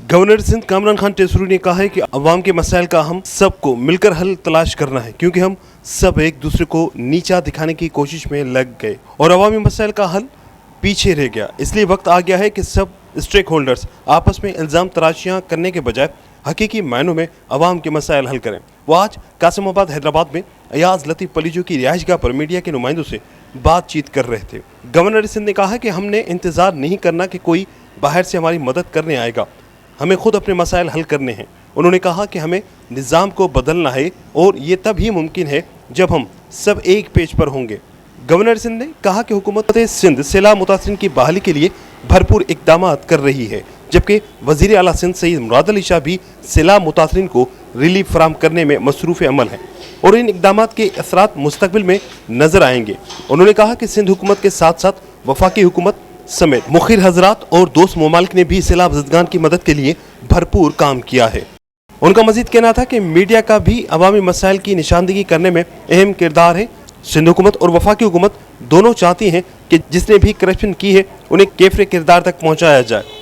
Governor Sindh Kamran Khan टेसरू ने कहा है कि अवाम के मसाइल का हम सबको मिलकर हल तलाश करना है, क्योंकि हम सब एक दूसरे को नीचा दिखाने की कोशिश में लग गए और अवामी मसाइल का हल पीछे रह गया। इसलिए वक्त आ गया है कि सब स्टेक होल्डर्स आपस में इल्ज़ाम तराशियाँ करने के बजाय हकीकी मायनों में अवाम के मसाइल हल करें। वो आज कासिमाबाद हैदराबाद में अयाज लतीफ़ पलीजू की रिहाइशगाह पर मीडिया के नुमाइंदों से बातचीत कर रहे थे। गवर्नर सिंध ने कहा कि हमने इंतज़ार नहीं करना कि कोई बाहर से हमारी मदद करने आएगा, हमें खुद अपने मसाइल हल करने हैं। उन्होंने कहा कि हमें निज़ाम को बदलना है और ये तब ही मुमकिन है जब हम सब एक पेज पर होंगे। गवर्नर सिंध ने कहा कि हुकूमत सिंध सैलाब मुतासिरीन की बहाली के लिए भरपूर इक़दाम कर रही है, जबकि वज़ीर आला सिंध सईद मुराद अली शाह भी सैलाब मुतासिरीन को रिलीफ फराहम करने में मसरूफ़ अमल हैं और इन इक़दाम के असरात मुस्तक़बिल में नज़र आएंगे। उन्होंने कहा कि सिंध हुकूमत के साथ साथ वफाकी हुकूमत समेत मुखिर हजरात और दोस्त ममालिक ने भी सैलाब ज़दगान की मदद के लिए भरपूर काम किया है। उनका मजीद कहना था कि मीडिया का भी अवामी मसाइल की निशानदेही करने में अहम किरदार है। सिंध हुकूमत और वफाकी हुकूमत दोनों चाहती हैं कि जिसने भी करप्शन की है उन्हें केफरे किरदार तक पहुँचाया जाए।